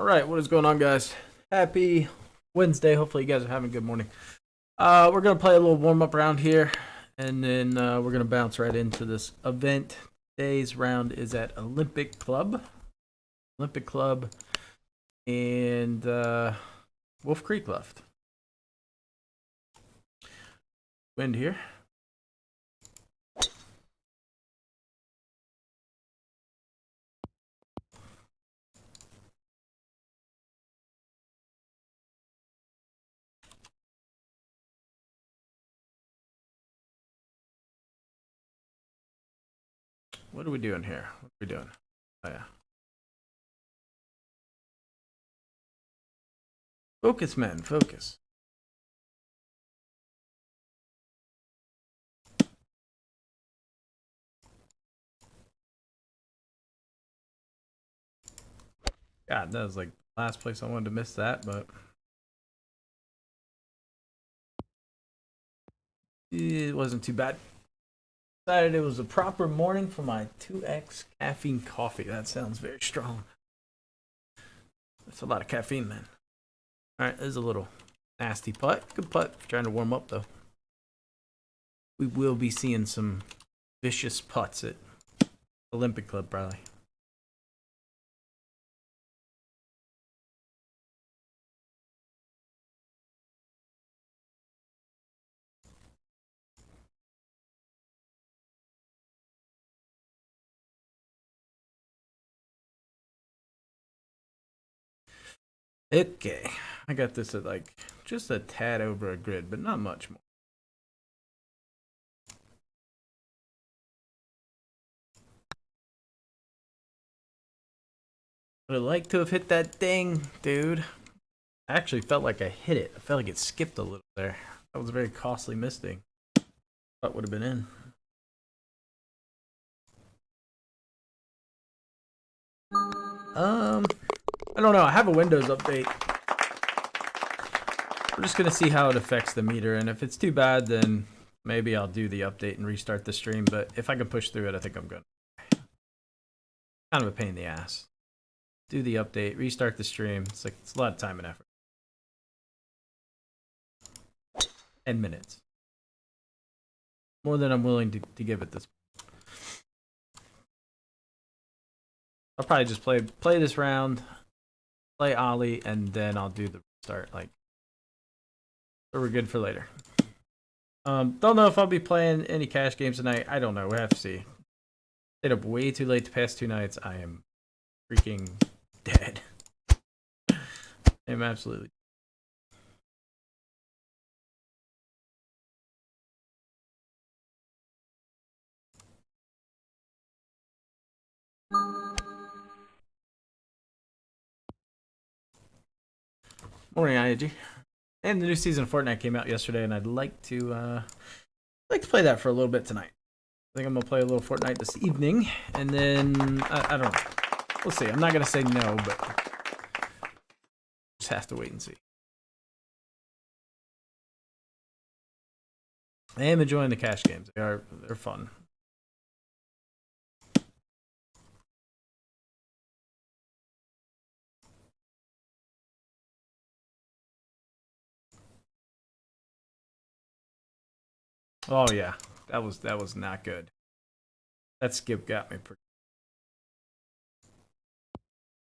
All right, what is going on, guys? Happy Wednesday. Hopefully, you guys are having a good morning. We're gonna play a little warm up round here, and then we're gonna bounce right into this event. Today's round is at Olympic Club, and Wolf Creek left. Wind here. What are we doing here? What are we doing? Oh yeah. Focus, men. Focus. God, that was like the last place I wanted to miss that, but it wasn't too bad. Decided it was a proper morning for my 2x caffeine coffee. That sounds very strong. That's a lot of caffeine, man. All right, there's a little nasty putt. Good putt. Trying to warm up, though. We will be seeing some vicious putts at Olympic Club, probably. Okay, I got this at like just a tad over a grid, but not much more. Would have liked to have hit that ding, dude. I actually felt like I hit it. I felt like it skipped a little there. That was a very costly misting. Thought would have been in. I don't know. I have a Windows update. We're just gonna see how it affects the meter, and if it's too bad, then maybe I'll do the update and restart the stream. But if I can push through it, I think I'm good. Kind of a pain in the ass. Do the update, restart the stream. It's a lot of time and effort. 10 minutes. More than I'm willing to give it this. I'll probably just play this round, play Ollie, and then I'll do the restart. Like, so we're good for later. Don't know if I'll be playing any cash games tonight. I don't know. We have to see. Stayed up way too late the past 2 nights. I am freaking dead. I'm absolutely. Morning, IAG. And the new season of Fortnite came out yesterday, and I'd like to play that for a little bit tonight. I think I'm gonna play a little Fortnite this evening, and then I don't know. We'll see. I'm not gonna say no, but just have to wait and see. I am enjoying the cash games. They're fun. Oh yeah, that was not good. That skip got me pretty.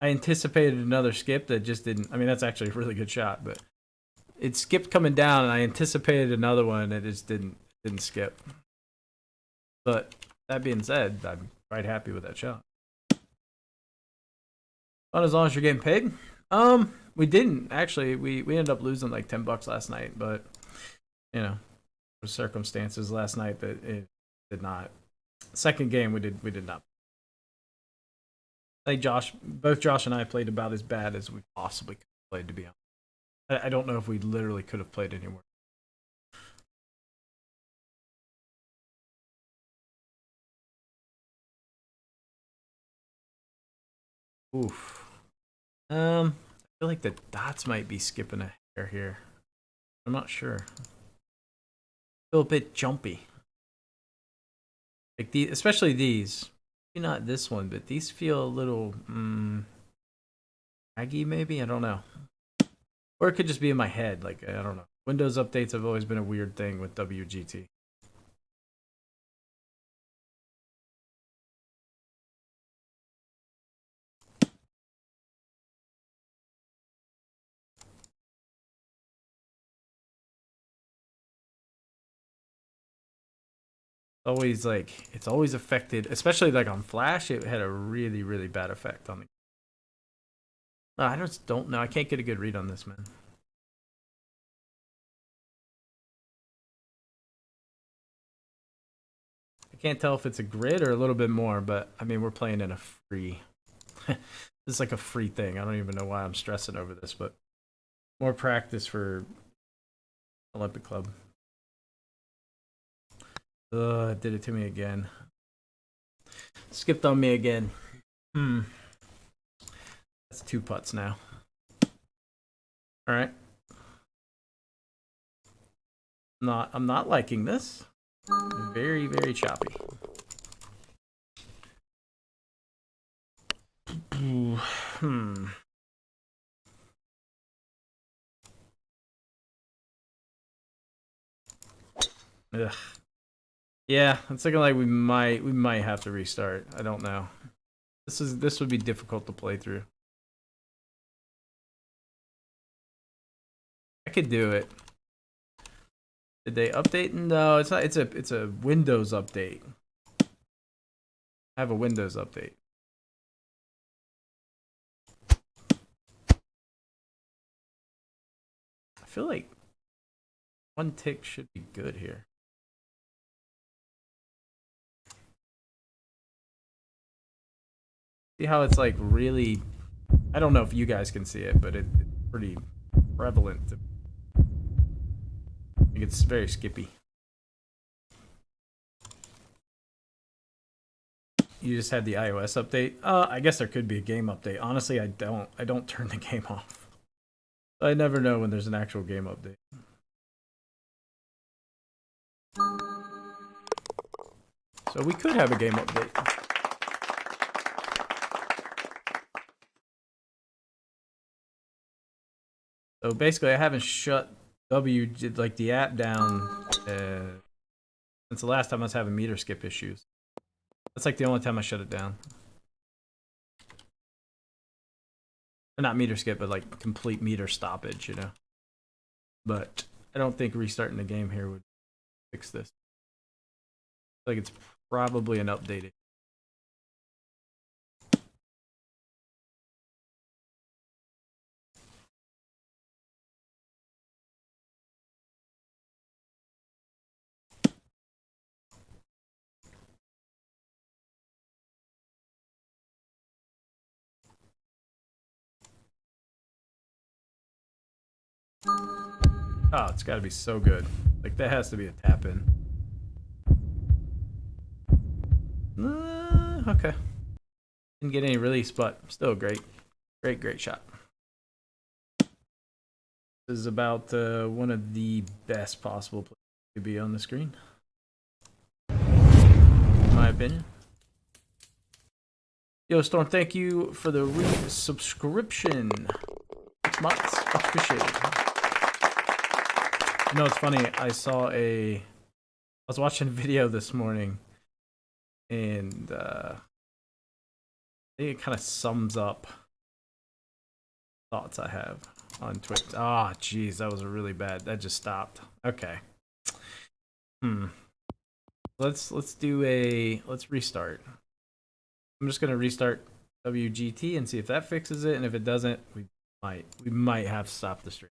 I anticipated another skip that just didn't. I mean, that's actually a really good shot, but it skipped coming down, and I anticipated another one, and it just didn't skip. But that being said, I'm quite happy with that shot. Fun as long as you're getting paid. We didn't actually. We ended up losing like $10 last night, but you know, circumstances last night that it did not. Second game we did not. I think both Josh and I played about as bad as we possibly could have played. To be honest, I don't know if we literally could have played anywhere. Oof. I feel like the dots might be skipping a hair here. I'm not sure. I feel a bit jumpy. Like especially these. Maybe not this one, but these feel a little. laggy maybe? I don't know. Or it could just be in my head. Like, I don't know. Windows updates have always been a weird thing with WGT. Always like, it's always affected, especially like on Flash, it had a really, really bad effect on the. I just don't know. I can't get a good read on this, man. I can't tell if it's a grid or a little bit more, but I mean, we're playing in a free. This is like a free thing. I don't even know why I'm stressing over this, but more practice for Olympic Club. Ugh, did it to me again. Skipped on me again. That's 2 putts now. All right. I'm not liking this. Very, very choppy. Ugh. Yeah, it's looking like we might have to restart. I don't know. This would be difficult to play through. I could do it. Did they update? No, it's not. It's a Windows update. I have a Windows update. I feel like 1 tick should be good here. See how it's like really. I don't know if you guys can see it, but it's pretty prevalent. I think it's very skippy. You just had the iOS update. I guess there could be a game update. Honestly, I don't turn the game off. I never know when there's an actual game update. So we could have a game update. So basically, I haven't shut the app down since the last time I was having meter skip issues. That's like the only time I shut it down. Or not meter skip, but like complete meter stoppage, you know. But I don't think restarting the game here would fix this. Like it's probably an updated. Oh, it's got to be so good. Like that has to be a tap in. Okay. Didn't get any release, but still a great shot. This is about one of the best possible places to be on the screen, in my opinion. Yo, Storm, thank you for the subscription. 6 months. Appreciate it. You know, it's funny. I was watching a video this morning, and I think it kind of sums up thoughts I have on Twitch. Ah, oh, jeez, that was really bad. That just stopped. Okay. Let's restart. I'm just gonna restart WGT and see if that fixes it, and if it doesn't, we might have to stop the stream.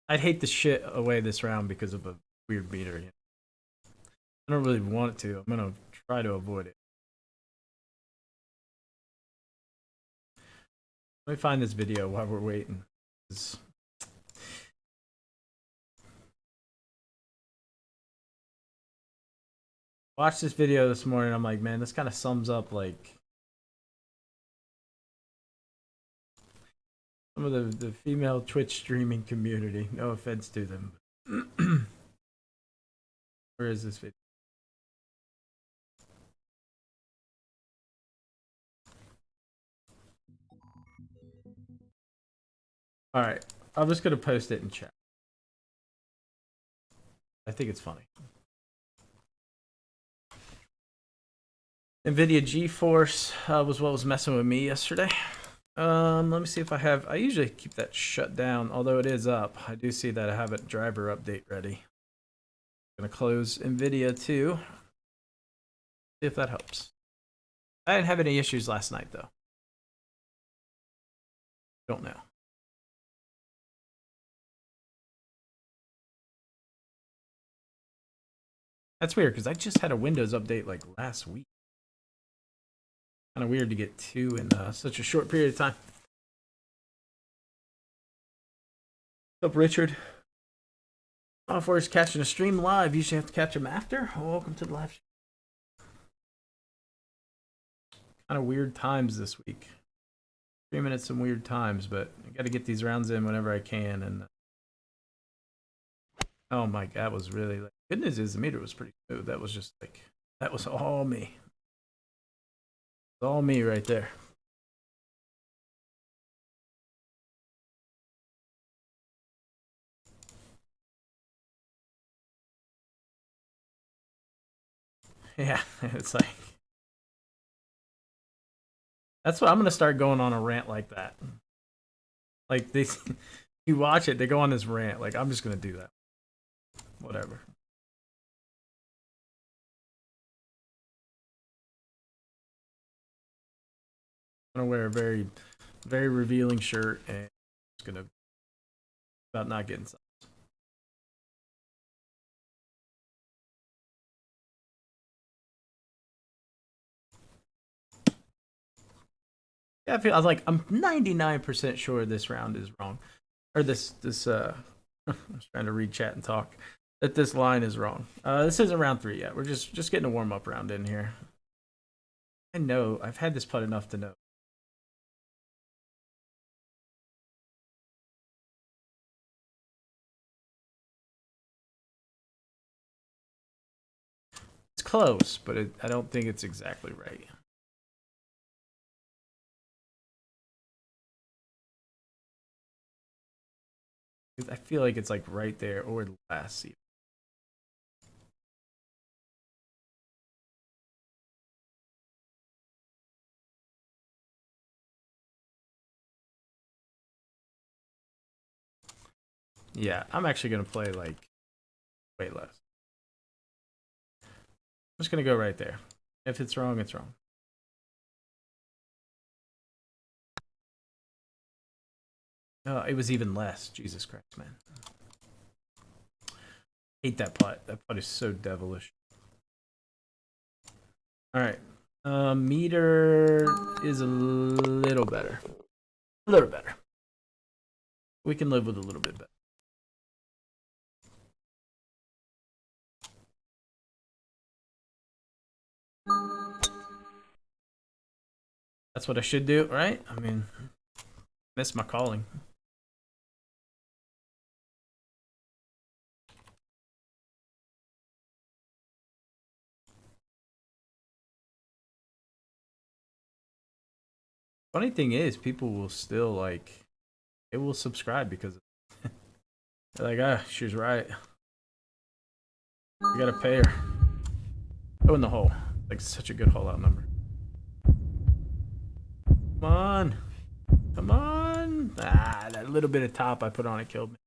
I'd hate to shit away this round because of a weird meter. You know? I don't really want it to. I'm gonna try to avoid it. Let me find this video while we're waiting. Watched this video this morning. I'm like, man, this kind of sums up like some of the female Twitch streaming community. No offense to them. Where is this video? All right, I'm just gonna post it in chat. I think it's funny. NVIDIA GeForce was what was messing with me yesterday. Let me see if I have. I usually keep that shut down, although it is up. I do see that I have a driver update ready. I'm gonna close NVIDIA too. See if that helps. I didn't have any issues last night though. Don't know. That's weird because I just had a Windows update like last week. Kind of weird to get two in such a short period of time. What's up, Richard? Software is catching a stream live. Usually have to catch them after. Welcome to the live stream. Kind of weird times this week. Streaming at some weird times, but I got to get these rounds in whenever I can. And oh my god, was really like. Good news is the meter was pretty smooth. That was just like that was all me. It's all me right there. Yeah, it's like that's what I'm gonna start going on a rant like that. Like they, you watch it, they go on this rant. Like I'm just gonna do that. Whatever. I'm gonna wear a very, very revealing shirt and it's gonna about not getting some. Yeah, I was like I'm 99% sure this round is wrong, or this I was trying to read chat and talk. That this line is wrong. This isn't round 3 yet. We're just getting a warm up round in here. I know I've had this putt enough to know. It's close, but I don't think it's exactly right. I feel like it's like right there or last seat. Yeah, I'm actually gonna play like way less. I'm just gonna go right there. If it's wrong, it's wrong. Oh, it was even less. Jesus Christ, man. Hate that putt. That putt is so devilish. All right. Meter is a little better. A little better. We can live with a little bit better. That's what I should do, right? I mean, miss my calling. Funny thing is, people will still like, they will subscribe because they're like, ah, she's right. We gotta pay her. Go in the hole. Like such a good hole out number. Come on. Come on. Ah, that little bit of top I put on it killed me.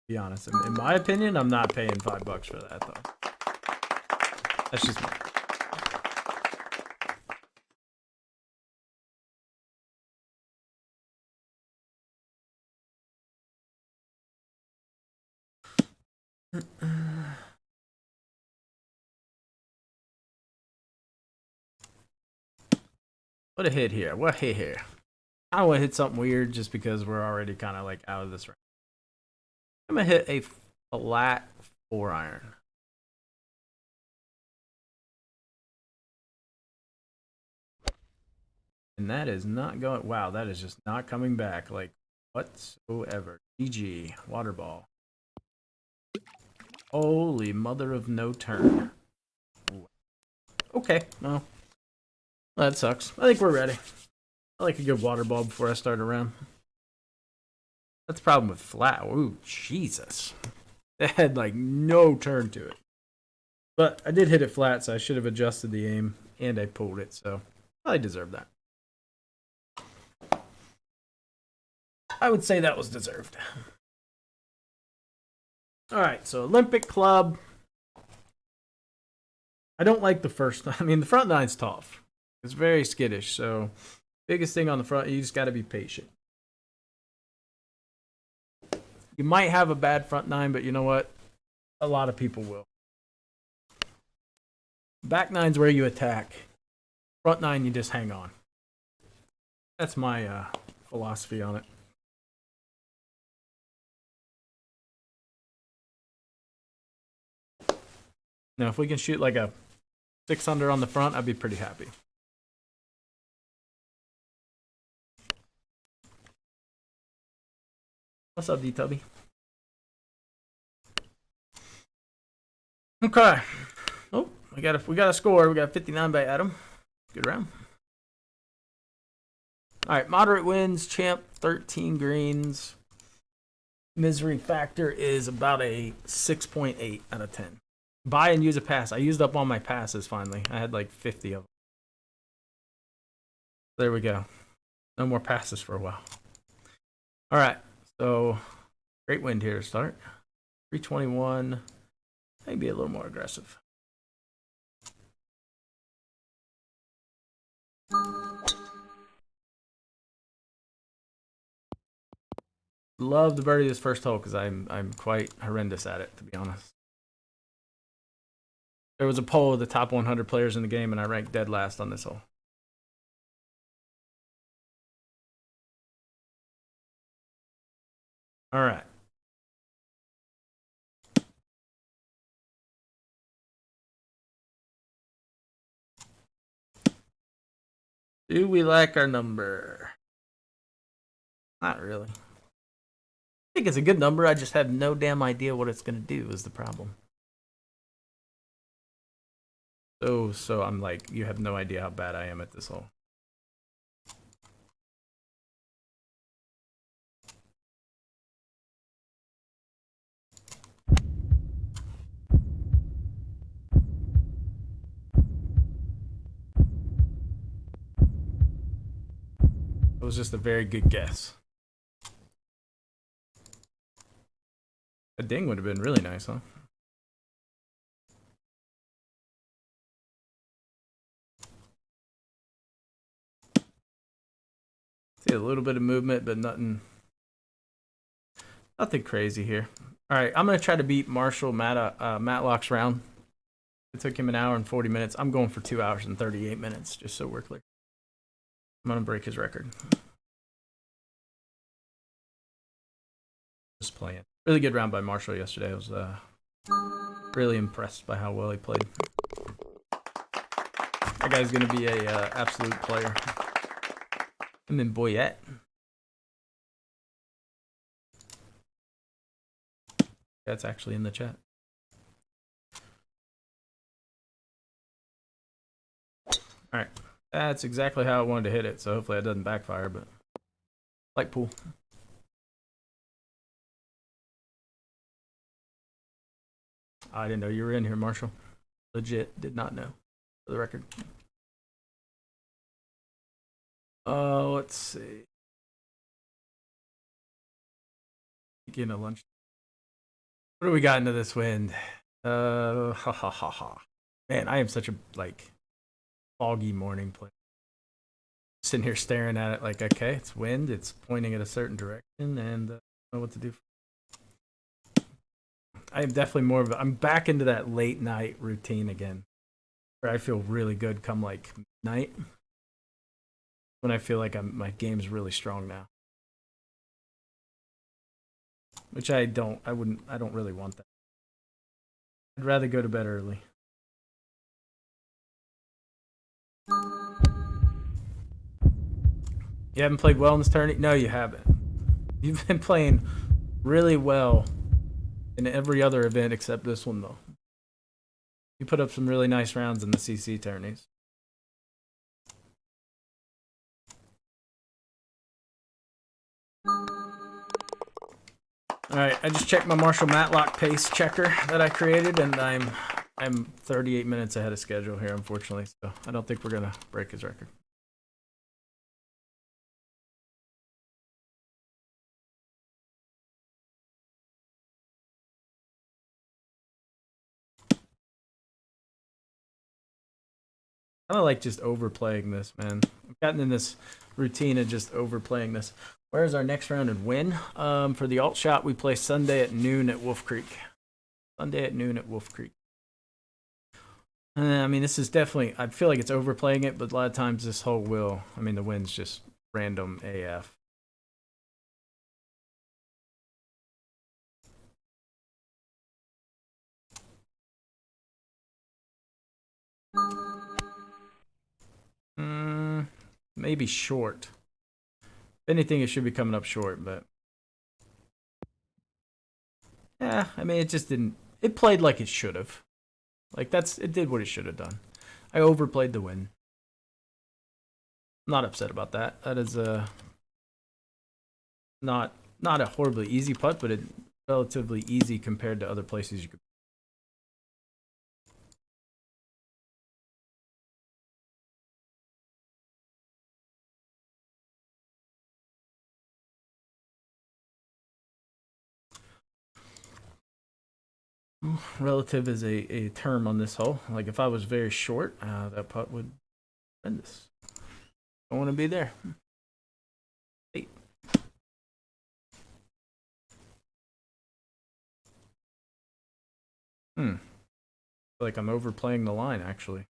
Be honest. In my opinion, I'm not paying $5 for that though. That's just me. What a hit here. What hit here? I want to hit something weird just because we're already kind of like out of this round. I'm going to hit a flat 4-iron. And that is not going. Wow, that is just not coming back like whatsoever. GG. Water ball. Holy mother of no turn. Okay, well. That sucks. I think we're ready. I like a good water ball before I start a round. That's the problem with flat. Ooh, Jesus. It had like no turn to it. But I did hit it flat, so I should have adjusted the aim, and I pulled it, so I deserve that. I would say that was deserved. All right, so Olympic Club. I don't like the first. I mean, the front nine's tough. It's very skittish, so biggest thing on the front, you just got to be patient. You might have a bad front nine, but you know what? A lot of people will. Back nine's where you attack. Front nine, you just hang on. That's my philosophy on it. Now, if we can shoot like a 600 on the front, I'd be pretty happy. What's up, D-Tubby? Okay. Oh, we got a score. We got 59 by Adam. Good round. All right, moderate wins. Champ 13 greens. Misery factor is about a 6.8 out of 10. Buy and use a pass. I used up all my passes finally. I had like 50 of them. There we go. No more passes for a while. All right, so great wind here to start. 321. Maybe a little more aggressive. Love to birdie this first hole because I'm quite horrendous at it, to be honest. There was a poll of the top 100 players in the game, and I ranked dead last on this hole. All right. Do we like our number? Not really. I think it's a good number. I just have no damn idea what it's going to do is the problem. So I'm like, you have no idea how bad I am at this hole. It was just a very good guess. A ding would have been really nice, huh? See a little bit of movement, but nothing crazy here. All right, I'm gonna try to beat Marshall Matlock's round. It took him an hour and 40 minutes. I'm going for 2 hours and 38 minutes, just so we're clear. I'm gonna break his record. Just playing. Really good round by Marshall yesterday. I was really impressed by how well he played. That guy's gonna be a absolute player. I'm in Boyette. That's actually in the chat. All right, that's exactly how I wanted to hit it. So hopefully it doesn't backfire. But like pool. I didn't know you were in here, Marshall. Legit, did not know. For the record. Let's see. Getting a lunch. What do we got into this wind? Ha ha ha ha. Man, I am such a like foggy morning player. Sitting here staring at it like, okay, it's wind, it's pointing in a certain direction, and I don't know what to do. I am definitely more of I'm back into that late night routine again, where I feel really good come like midnight. When I feel like my game's really strong now. Which I don't really want that. I'd rather go to bed early. You haven't played well in this tournament? No, you haven't. You've been playing really well in every other event except this one, though. You put up some really nice rounds in the CC tourneys. All right, I just checked my Marshall Matlock pace checker that I created, and I'm 38 minutes ahead of schedule here, unfortunately. So I don't think we're gonna break his record. I don't like just overplaying this, man. I've gotten in this routine of just overplaying this. Where's our next round and win? For the alt shot, we play Sunday at noon at Wolf Creek. Sunday at noon at Wolf Creek. I mean, this is definitely, I feel like it's overplaying it, but a lot of times this whole will, I mean, the win's just random AF. Maybe short. If anything, it should be coming up short, but yeah, I mean, it just didn't. It played like it should have. Like it did what it should have done. I overplayed the win. I'm not upset about that. That is not a horribly easy putt, but it's relatively easy compared to other places you could. Relative is a term on this hole. Like if I was very short, that putt would horrendous. Don't want to be there. 8. Like I'm overplaying the line, actually.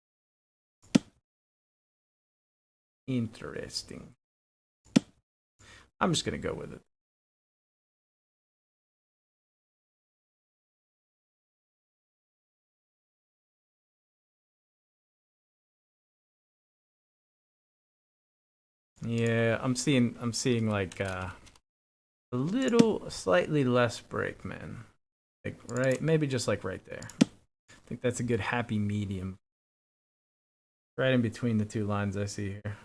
Interesting. I'm just gonna go with it. Yeah, I'm seeing like a slightly less break, man. Like right, maybe just like right there. I think that's a good happy medium. Right in between the two lines I see here.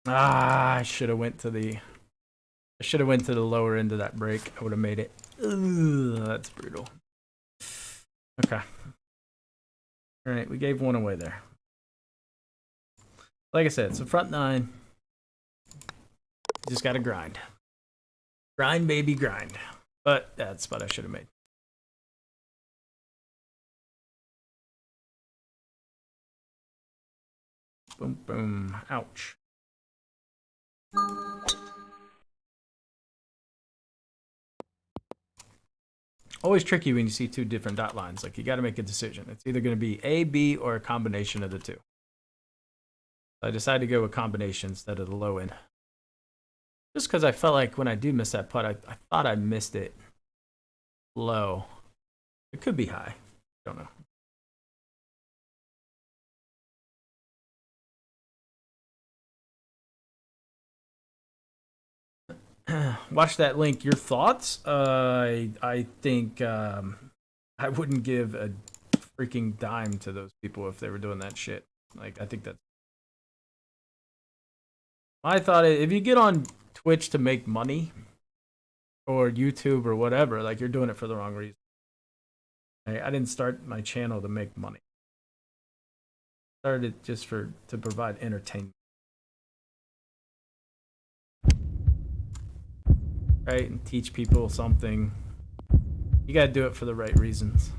I should have went to the lower end of that break. I would have made it. Ugh, that's brutal. Okay. All right, we gave one away there. Like I said, it's a front 9. You just got to grind. Grind, baby, grind. But that's what I should have made. Boom, boom. Ouch. Always tricky when you see two different dot lines. Like you got to make a decision. It's either going to be A, B, or a combination of the two. So I decided to go with combination instead of the low end. Just because I felt like when I do miss that putt, I thought I missed it low. It could be high. Don't know. Watch that link. Your thoughts? I think I wouldn't give a freaking dime to those people if they were doing that shit. Like I think that's my thought. If you get on Twitch to make money or YouTube or whatever, like you're doing it for the wrong reason. I didn't start my channel to make money. I started it just to provide entertainment. Right? And teach people something. You gotta do it for the right reasons.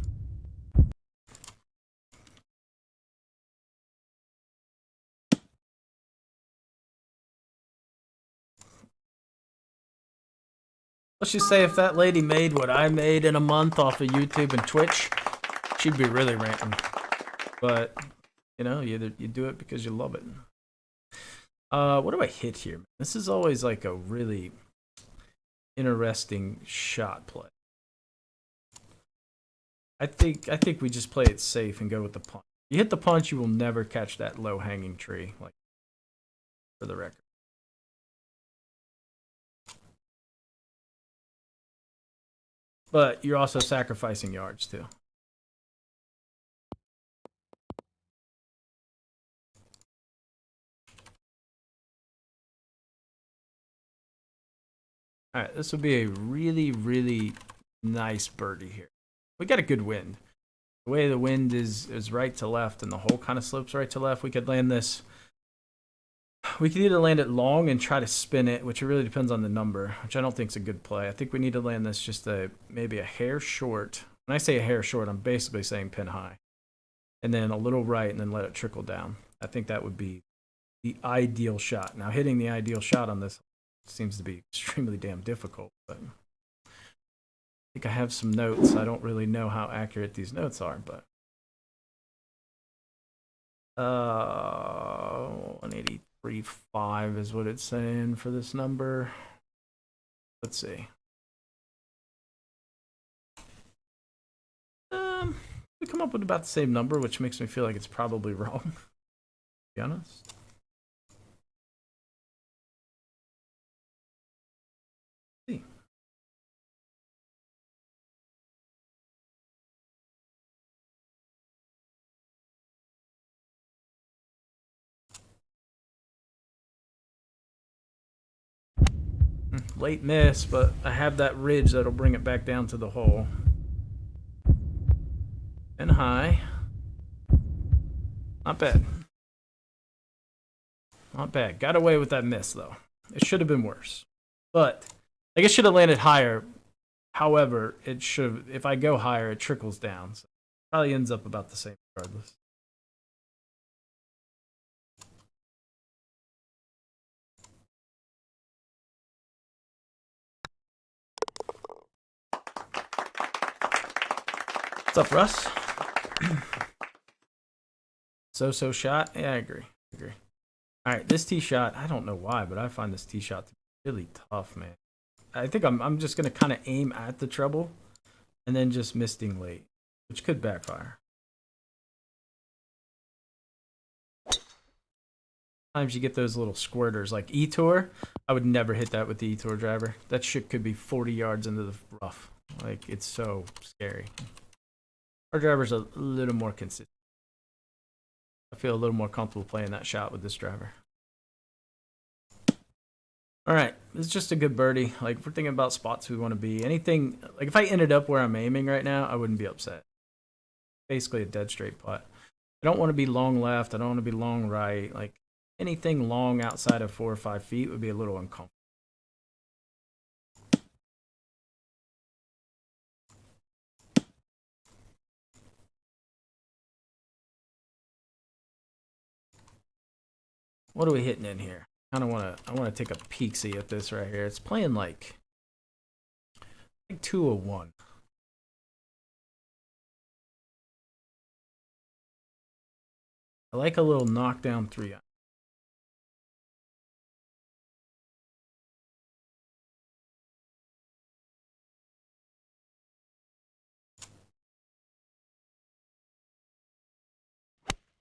Let's just say if that lady made what I made in a month off of YouTube and Twitch, she'd be really ranting. But, you know, you do it because you love it. What do I hit here? This is always like a really interesting shot play. I think we just play it safe and go with the punch. You hit the punch, you will never catch that low hanging tree, like for the record. But you're also sacrificing yards too. All right, this will be a really, really nice birdie here. We got a good wind. The way the wind is right to left and the hole kind of slopes right to left, we could land this. We could either land it long and try to spin it, which really depends on the number, which I don't think is a good play. I think we need to land this just maybe a hair short. When I say a hair short, I'm basically saying pin high. And then a little right and then let it trickle down. I think that would be the ideal shot. Now, hitting the ideal shot on this seems to be extremely damn difficult, but I think I have some notes. I don't really know how accurate these notes are, but 183.5 is what it's saying for this number. Let's see. We come up with about the same number, which makes me feel like it's probably wrong, to be honest. Let's see. Late miss, but I have that ridge that'll bring it back down to the hole. And high. Not bad. Not bad. Got away with that miss, though. It should have been worse. But I guess should have landed higher. However, it should. If I go higher, it trickles down. So it probably ends up about the same regardless. What's up, Russ? So shot? Yeah, I agree. All right, this tee shot, I don't know why, but I find this tee shot to be really tough, man. I think I'm just going to kind of aim at the treble and then just misting late, which could backfire. Sometimes you get those little squirters like E-Tour. I would never hit that with the E-Tour driver. That shit could be 40 yards into the rough. Like, it's so scary. Our driver's a little more consistent. I feel a little more comfortable playing that shot with this driver. All right, it's just a good birdie. Like, if we're thinking about spots we want to be, anything, like if I ended up where I'm aiming right now, I wouldn't be upset. Basically a dead straight putt. I don't want to be long left. I don't want to be long right. Like, anything long outside of 4 or 5 feet would be a little uncomfortable. What are we hitting in here? I want to take a peek-see at this right here. It's playing like 201. I like a little knockdown 3.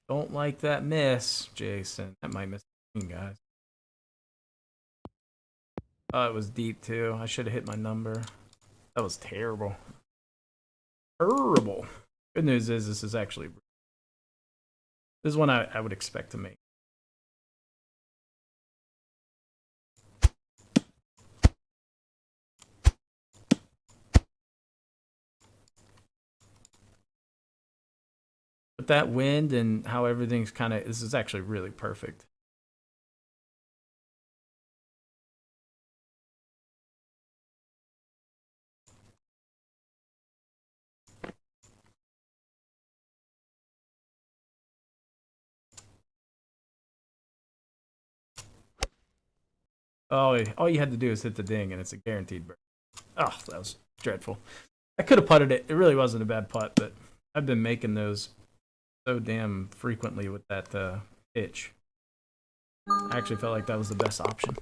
Don't like that miss, Jason. That might miss the guys. Oh, it was deep too. I should have hit my number. That was terrible. Terrible. Good news is this is actually... This is one I would expect to make. With that wind and how everything's kind of... This is actually really perfect. Oh, all you had to do is hit the ding, and it's a guaranteed bird. Oh, that was dreadful. I could have putted it. It really wasn't a bad putt, but I've been making those so damn frequently with that pitch. I actually felt like that was the best option.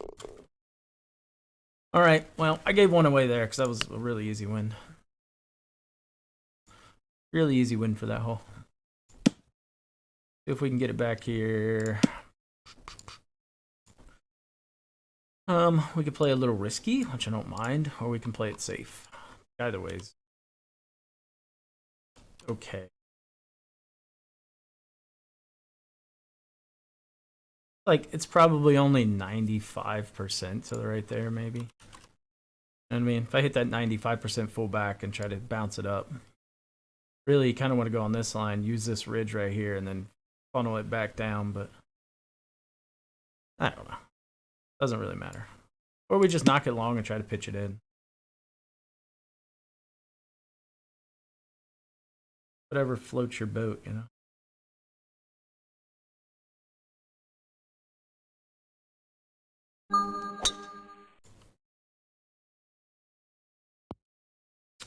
All right, well, I gave one away there because that was a really easy win. Really easy win for that hole. See if we can get it back here. We could play a little risky, which I don't mind, or we can play it safe. Either ways. Okay. Like, it's probably only 95% to the right there, maybe. I mean, if I hit that 95% full back and try to bounce it up, really you kind of want to go on this line, use this ridge right here, and then funnel it back down, but I don't know. Doesn't really matter. Or we just knock it long and try to pitch it in. Whatever floats your boat, you know.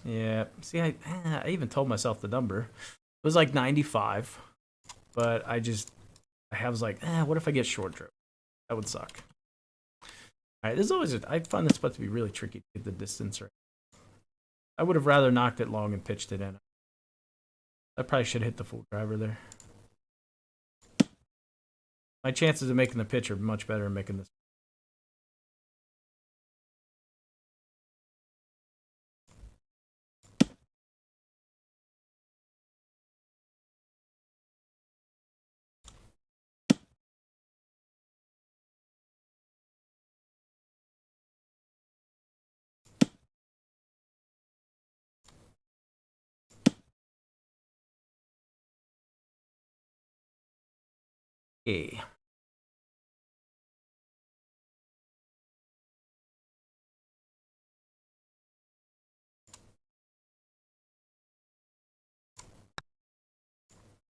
Yeah, see, I even told myself the number. It was like 95, but I was like, what if I get short drove? That would suck. All right, there's always I find this spot to be really tricky to get the distance right. I would have rather knocked it long and pitched it in. I probably should hit the full driver there. My chances of making the pitch are much better than making this. Okay.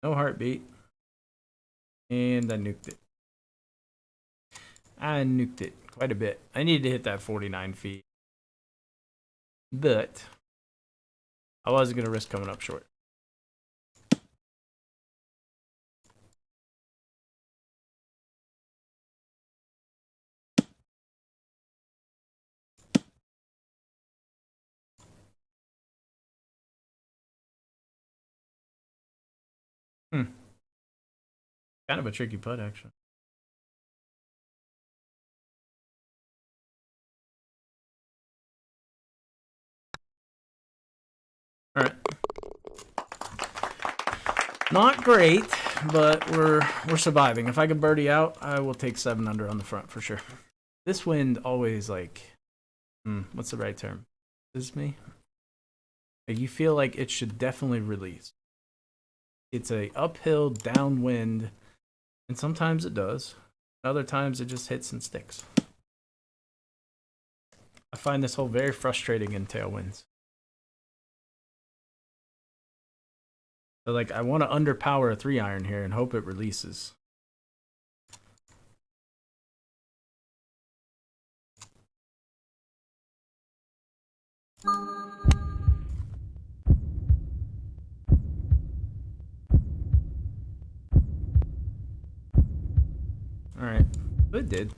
No heartbeat. And I nuked it. I nuked it quite a bit. I needed to hit that 49 feet. But I wasn't going to risk coming up short. Kind of a tricky putt, actually. All right. Not great, but we're surviving. If I can birdie out, I will take 7 under on the front for sure. This wind always like, what's the right term? Is me? Like you feel like it should definitely release. It's a uphill downwind, and sometimes it does. Other times it just hits and sticks. I find this hole very frustrating in tailwinds. So like I want to underpower a 3-iron here and hope it releases. All right, it did.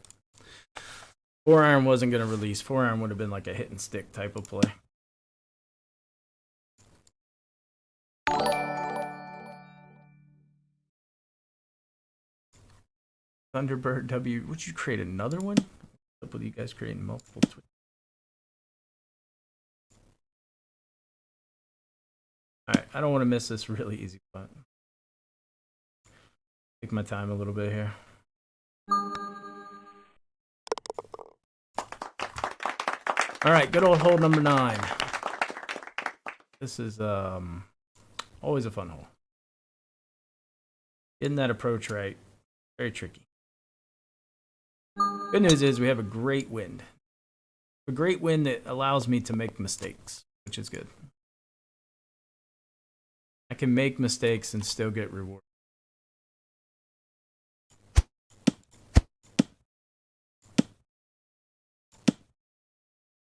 4-iron wasn't going to release. 4-iron would have been like a hit and stick type of play. Thunderbird W. Would you create another one? What's up with you guys creating multiple tweets? All right, I don't want to miss this really easy putt. Take my time a little bit here. All right, good old hole number 9. This is always a fun hole. Getting that approach right, very tricky. Good news is we have a great wind. A great wind that allows me to make mistakes, which is good. I can make mistakes and still get rewarded.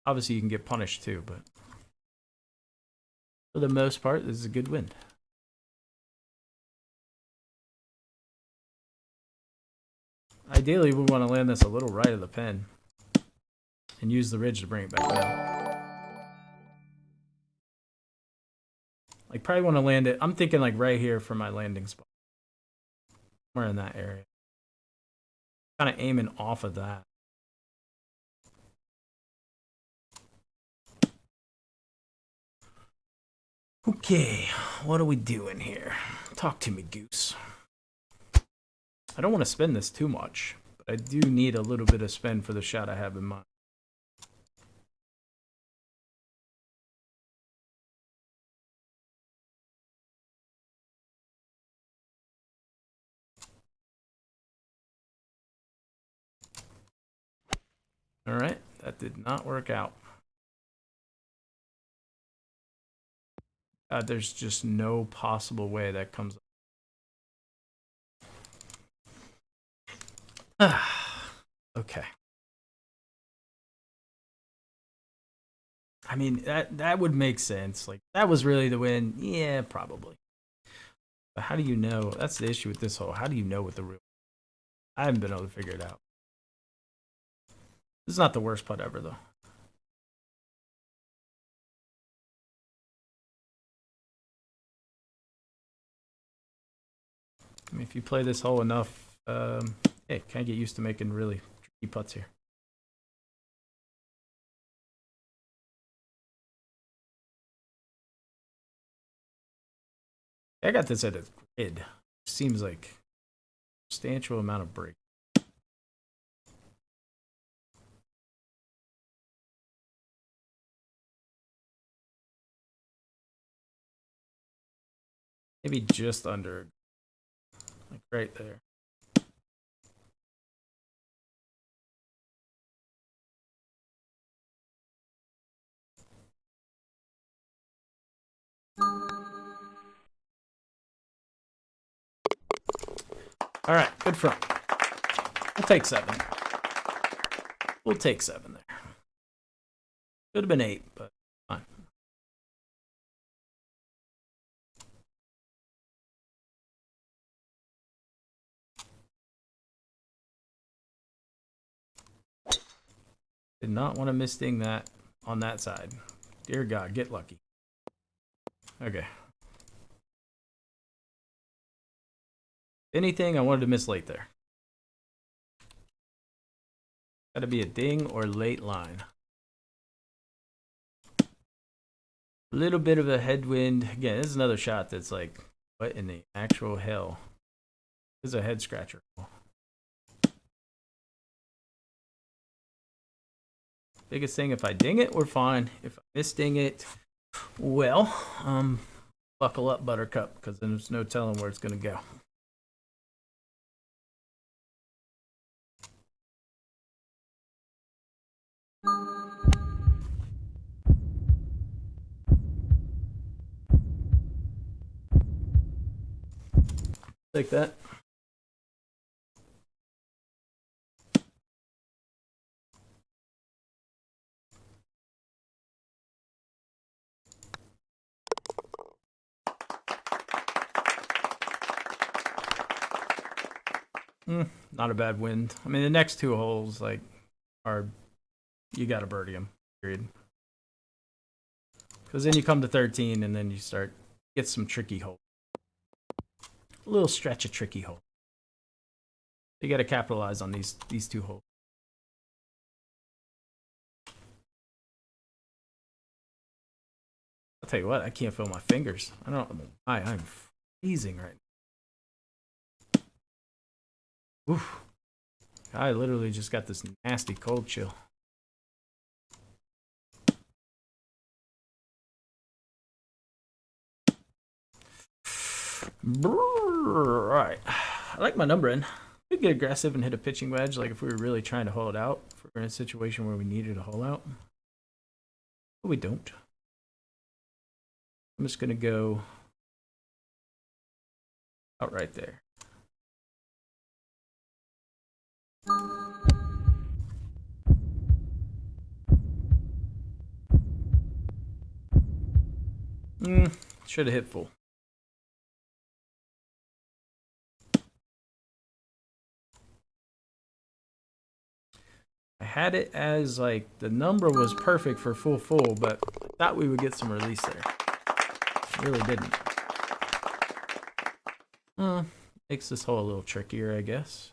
Obviously, you can get punished too, but for the most part, this is a good wind. Ideally, we want to land this a little right of the pin and use the ridge to bring it back down. Like, probably want to land it. I'm thinking like right here for my landing spot. Somewhere in that area. Kind of aiming off of that. Okay, what are we doing here? Talk to me, Goose. I don't want to spend this too much, but I do need a little bit of spend for the shot I have in mind. All right, that did not work out. There's just no possible way that comes up. Okay. I mean, that would make sense. Like, that was really the win. Yeah, probably. But how do you know? That's the issue with this hole. How do you know what the real... I haven't been able to figure it out. This is not the worst putt ever, though. I mean, if you play this hole enough, hey, can I get used to making really tricky putts here? I got this at a grid. Seems like a substantial amount of break. Maybe just under, like right there. All right, good front. We'll take 7. We'll take 7 there. Could have been 8, but fine. Did not want to misding that on that side. Dear God, get lucky. Okay. Anything, I wanted to miss late there. Got to be a ding or late line. A little bit of a headwind. Again, this is another shot that's like, what in the actual hell? This is a head scratcher. Biggest thing, if I ding it, we're fine. If I miss ding it, well, buckle up, Buttercup, because then there's no telling where it's going to go. Like that. Not a bad wind. I mean, the next 2 holes, like, are, you got to birdie them, period. Because then you come to 13 and then you start, get some tricky holes. A little stretch of tricky hole. You got to capitalize on these 2 holes. I'll tell you what, I can't feel my fingers. I don't know why. I'm freezing right now. Oof. I literally just got this nasty cold chill. Alright. I like my number in. We could get aggressive and hit a pitching wedge, like if we were really trying to hold out. If we're in a situation where we needed a hole out. But we don't. I'm just going to go out right there. Should have hit full. I had it as like the number was perfect for full, but I thought we would get some release there. Really didn't. Makes this hole a little trickier, I guess.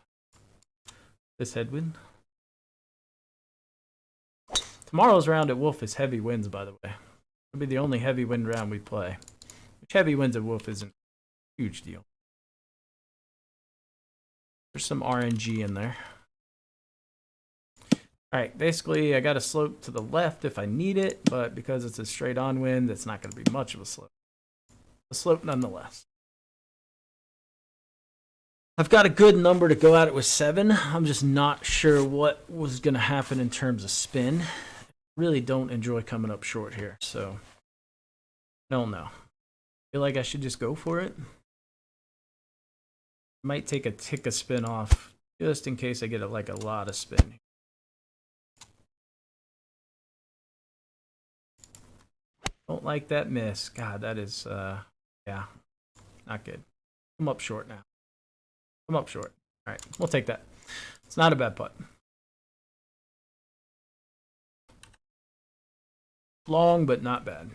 This headwind. Tomorrow's round at Wolf is heavy winds, by the way. It'll be the only heavy wind round we play. Which heavy winds at Wolf isn't a huge deal. There's some RNG in there. Alright, basically I got a slope to the left if I need it, but because it's a straight on wind, it's not going to be much of a slope. A slope nonetheless. I've got a good number to go at it with 7. I'm just not sure what was going to happen in terms of spin. Really don't enjoy coming up short here, so don't know. Feel like I should just go for it. Might take a tick of spin off just in case I get like a lot of spin. Don't like that miss. God, that is yeah, not good. I'm up short now. I'm up short. All right, we'll take that. It's not a bad putt. Long, but not bad.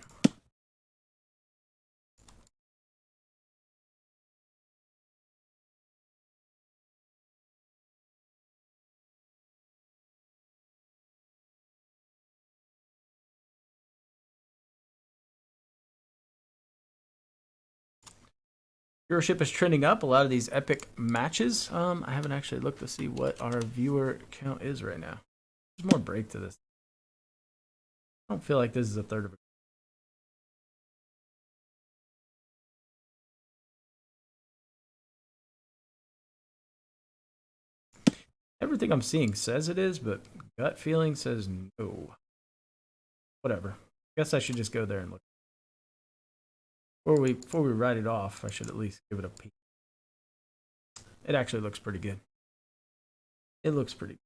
Viewership is trending up. A lot of these epic matches. I haven't actually looked to see what our viewer count is right now. There's more break to this. I don't feel like this is a third of a. Everything I'm seeing says it is, but gut feeling says no. Whatever. Guess I should just go there and look. Before we write it off, I should at least give it a peek. It actually looks pretty good. It looks pretty good.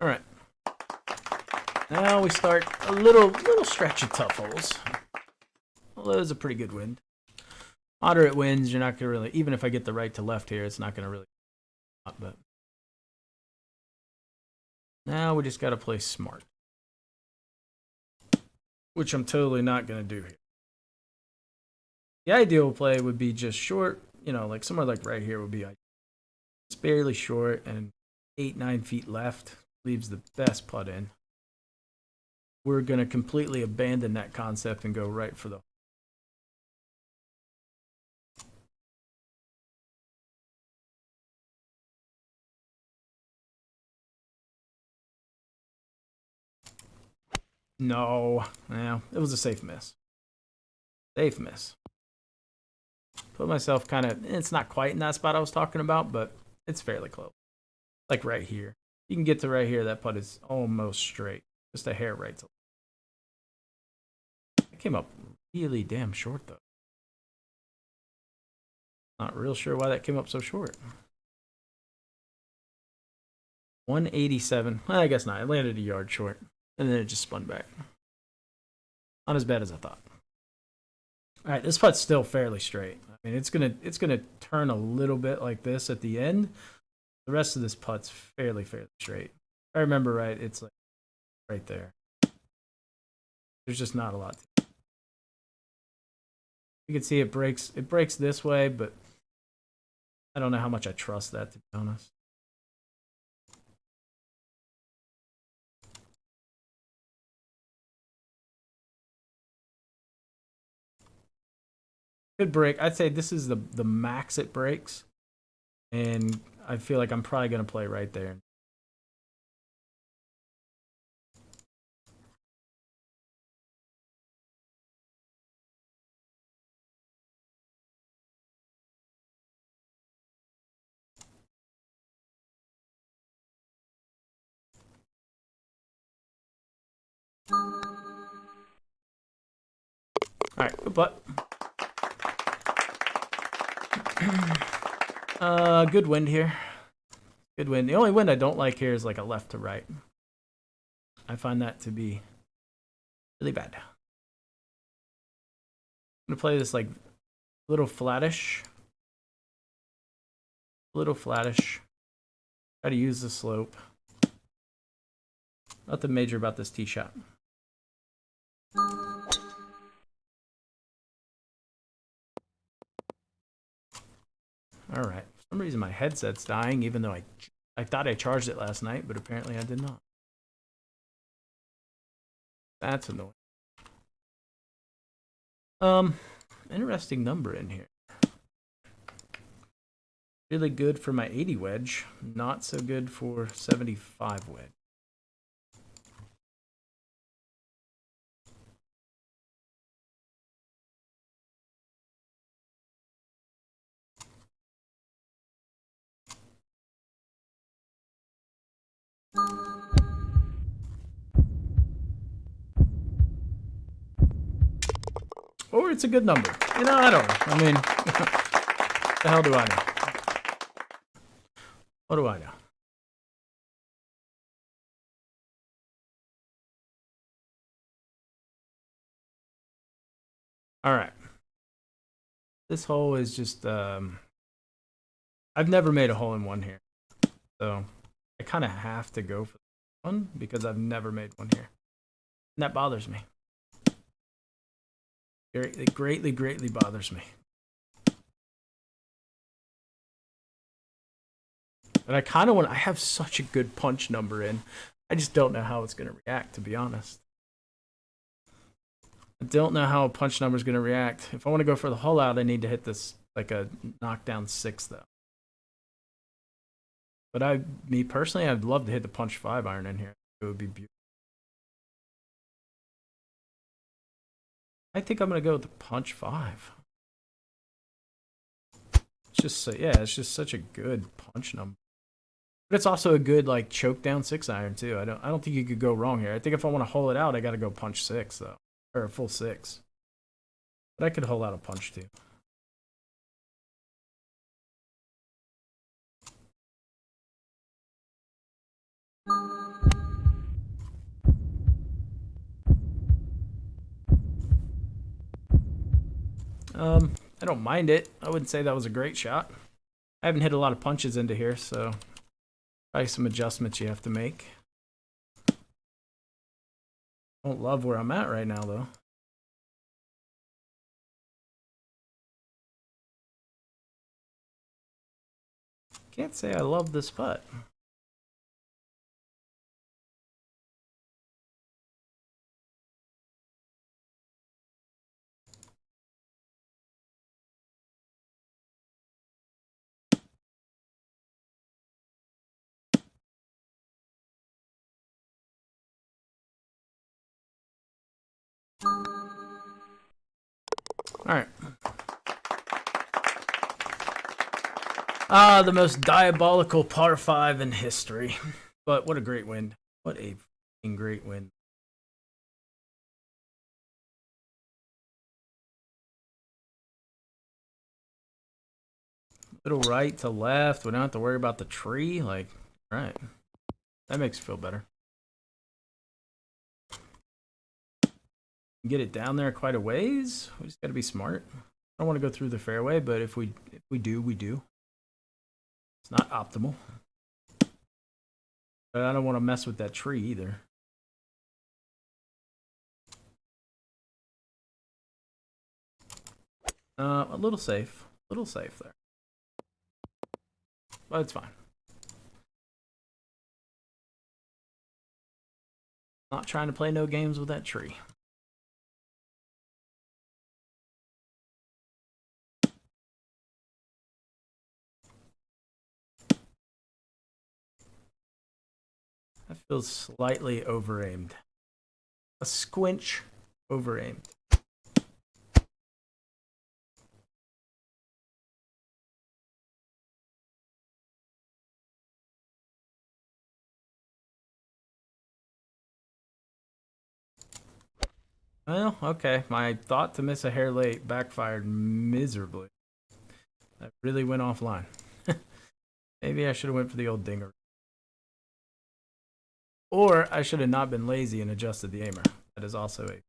All right. Now we start a little stretch of tough holes. Although it's a pretty good wind. Moderate winds, you're not gonna really, even if I get the right to left here, it's not gonna really. But now we just gotta play smart, which I'm totally not gonna do here. The ideal play would be just short, you know, like somewhere like right here would be it's barely short and 8-9 feet left leaves the best putt in. We're gonna completely abandon that concept and go right for the. No, yeah, it was a safe miss. Safe miss. Put myself kind of, it's not quite in that spot I was talking about, but it's fairly close. Like right here. You can get to right here, that putt is almost straight. Just a hair right to. It came up really damn short though. Not real sure why that came up so short. 187. I guess not. It landed a yard short. And then it just spun back. Not as bad as I thought. All right, this putt's still fairly straight. I mean, it's gonna turn a little bit like this at the end. The rest of this putt's fairly straight. If I remember right, it's like right there. There's just not a lot. You can see it breaks this way, but I don't know how much I trust that, to be honest. Could break. I'd say this is the max it breaks. And I feel like I'm probably going to play right there. All right, good putt. Good wind here. Good wind. The only wind I don't like here is like a left to right. I find that to be really bad. I'm gonna play this like little flattish. Little flattish. Try to use the slope. Nothing major about this tee shot. All right. For some reason my headset's dying, even though I thought I charged it last night, but apparently I did not. That's annoying. Interesting number in here. Really good for my 80 wedge, not so good for 75 wedge. Or it's a good number. You know, I don't know. I mean, what the hell do I know? What do I know? All right. This hole is just, I've never made a hole in one here. So I kind of have to go for one because I've never made one here. And that bothers me. It greatly, greatly bothers me. And I kind of want, I have such a good punch number in. I just don't know how it's going to react, to be honest. I don't know how a punch number is going to react. If I want to go for the hole out, I need to hit this like a knockdown 6, though. But me personally, I'd love to hit the punch 5 iron in here. It would be beautiful. I think I'm going to go with the punch 5. It's just, yeah, it's just such a good punch number. But it's also a good like choke down 6 iron too. I don't think you could go wrong here. I think if I want to hole it out, I got to go punch 6 though, or a full 6. But I could hole out a punch too. I don't mind it. I wouldn't say that was a great shot. I haven't hit a lot of punches into here, so probably some adjustments you have to make. Don't love where I'm at right now, though. Can't say I love this putt. All right. The most diabolical par 5 in history. But what a great win. What a great win. Little right to left. We don't have to worry about the tree. Like, all right. That makes me feel better. Get it down there quite a ways. We just got to be smart. I don't want to go through the fairway, but if we do, we do. It's not optimal. But I don't want to mess with that tree either. A little safe. A little safe there. But it's fine. Not trying to play no games with that tree. That feels slightly over-aimed. A squinch over-aimed. Well, okay. My thought to miss a hair late backfired miserably. That really went offline. Maybe I should have went for the old dinger. Or I should have not been lazy and adjusted the aimer. That is also a...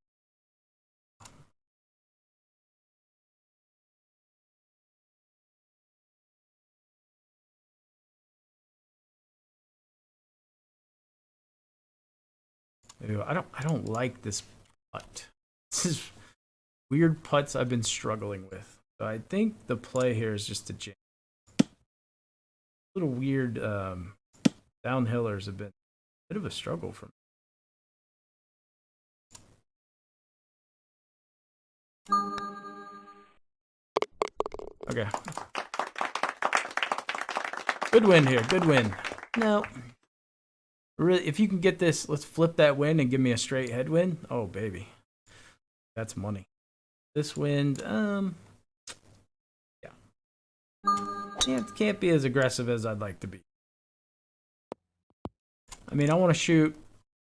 Ew, I don't like this putt. This is weird putts I've been struggling with. So I think the play here is just to jam. Little weird downhillers have been a bit of a struggle for me. Okay. Good win here. Good win. No. Really, if you can get this, let's flip that wind and give me a straight headwind. Oh, baby. That's money. This wind, yeah. It can't be as aggressive as I'd like to be. I mean, I want to shoot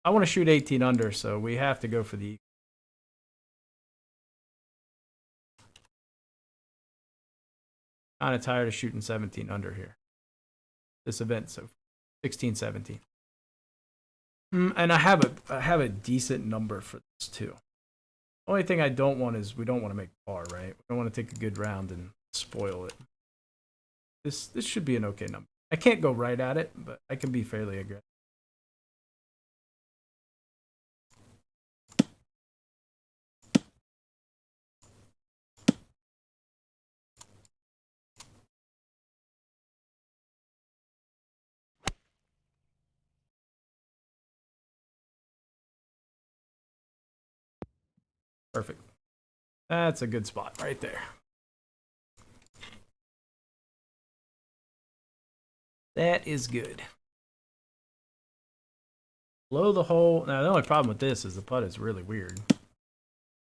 18 under, so we have to go for the Kind of tired of shooting 17 under here. This event, so 16, 17. And I have a decent number for this too. Only thing I don't want is we don't want to make par, right? We don't want to take a good round and spoil it. This should be an okay number. I can't go right at it, but I can be fairly aggressive. Perfect. That's a good spot right there. That is good. Blow the hole. Now, the only problem with this is the putt is really weird.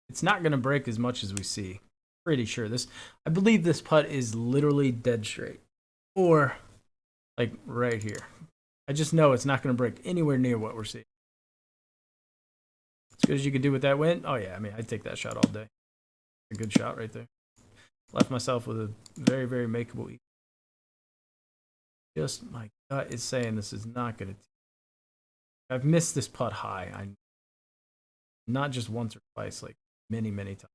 It's not going to break as much as we see. Pretty sure this. I believe this putt is literally dead straight. Or, like, right here. I just know it's not going to break anywhere near what we're seeing. As good as you could do with that wind. Oh, yeah. I mean, I'd take that shot all day. A good shot right there. Left myself with a very, very makeable eagle. Just my gut is saying this is not going to. I've missed this putt high. I not just once or twice, like many, many times.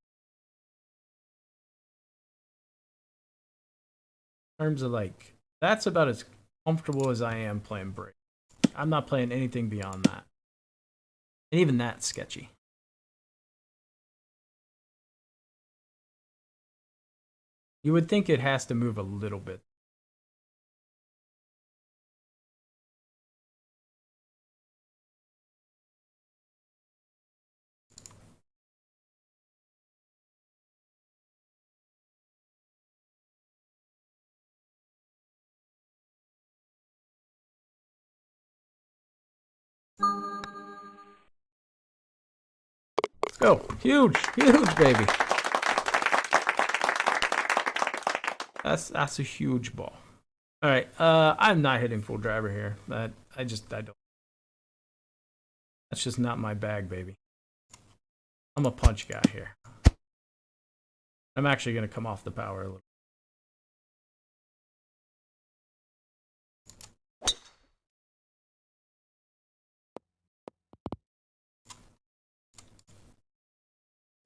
In terms of like, that's about as comfortable as I am playing break. I'm not playing anything beyond that. And even that's sketchy. You would think it has to move a little bit. Let's go. Huge, huge, baby. That's a huge ball. All right, I'm not hitting full driver here. I don't. That's just not my bag, baby. I'm a punch guy here. I'm actually going to come off the power a little.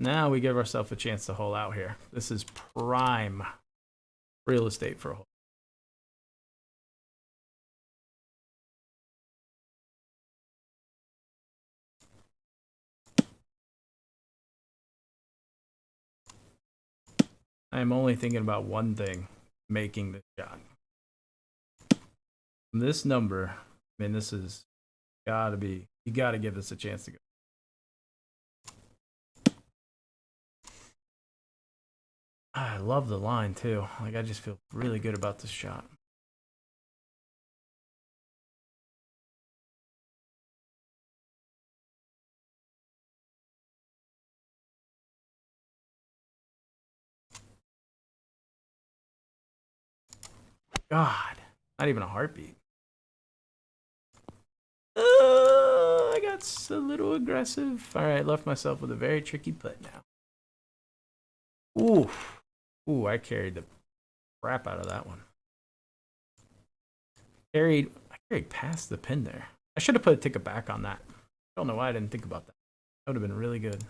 Now we give ourselves a chance to hole out here. This is prime real estate for a hole. I am only thinking about one thing, making this shot. This number, I mean, this is gotta be, you gotta give this a chance to go. I love the line too. Like, I just feel really good about this shot. God, not even a heartbeat. I got a little aggressive. All right, left myself with a very tricky putt now. Ooh, I carried the crap out of that one. I carried past the pin there. I should have put a ticket back on that. I don't know why I didn't think about that. That would have been really good.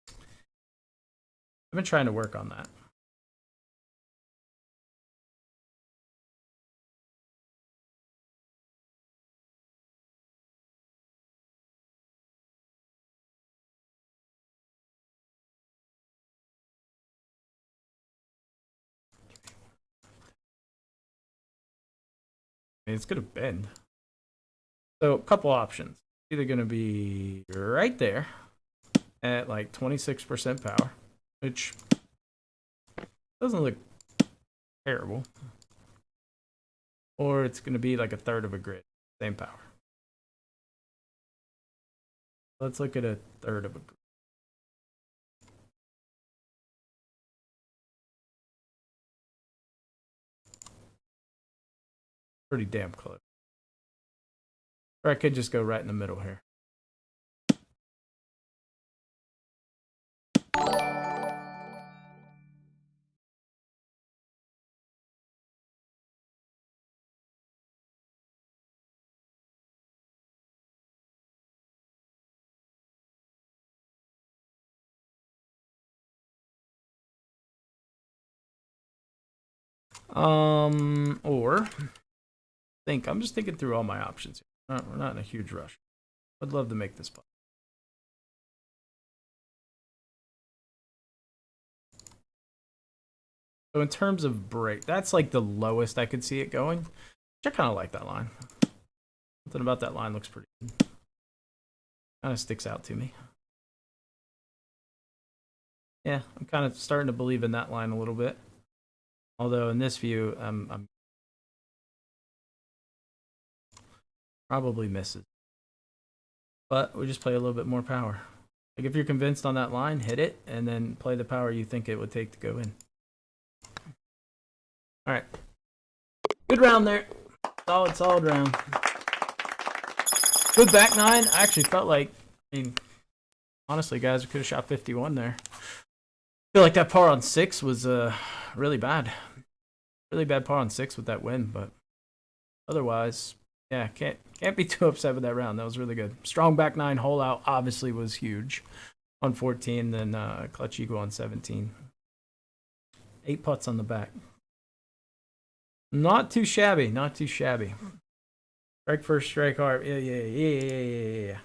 I've been trying to work on that. I mean, it's gonna bend. So a couple options. Either gonna be right there at like 26% power, which doesn't look terrible. Or it's gonna be like a third of a grid, same power. Let's look at a third of a grid. Pretty damn close. Or I could just go right in the middle here. Or I'm just thinking through all my options. We're not in a huge rush. I'd love to make this fun. So in terms of break, that's like the lowest I could see it going. Which I kind of like that line. Something about that line looks pretty good. Kind of sticks out to me. Yeah, I'm kind of starting to believe in that line a little bit. Although in this view, I'm probably misses. But we just play a little bit more power. Like if you're convinced on that line, hit it, and then play the power you think it would take to go in. All right. Good round there. Solid round. Good back nine. I actually felt like, honestly, guys, we could have shot 51 there. I feel like that par on 6 was really bad. Really bad par on 6 with that win, but otherwise, yeah, can't be too upset with that round. That was really good. Strong back nine hole out obviously was huge on 14, then clutch eagle on 17. 8 putts on the back. Not too shabby. Not too shabby. Strike first, strike hard. Yeah.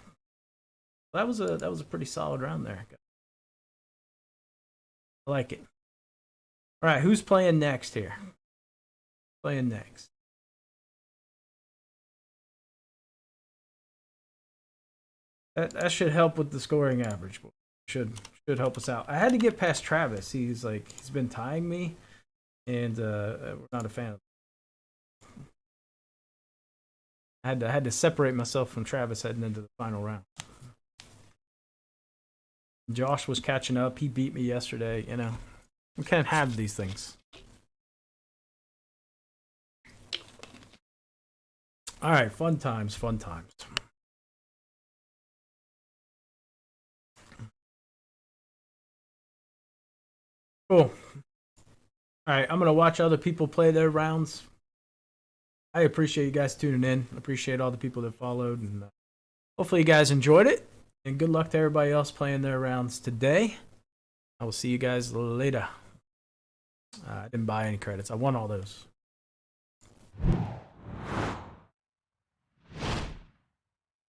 That was a pretty solid round there. I like it. All right, who's playing next here? Playing next. That should help with the scoring average. Should help us out. I had to get past Travis. He's been tying me, and we're not a fan of. I had to separate myself from Travis heading into the final round. Josh was catching up. He beat me yesterday. You know, we can't have these things. All right, fun times. Cool. All right, I'm gonna watch other people play their rounds. I appreciate you guys tuning in. I appreciate all the people that followed, and hopefully you guys enjoyed it. And good luck to everybody else playing their rounds today. I will see you guys later. I didn't buy any credits. I won all those.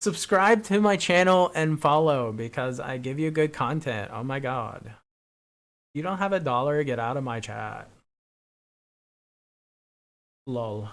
Subscribe to my channel and follow because I give you good content. Oh my god. You don't have $1, get out of my chat. Lol.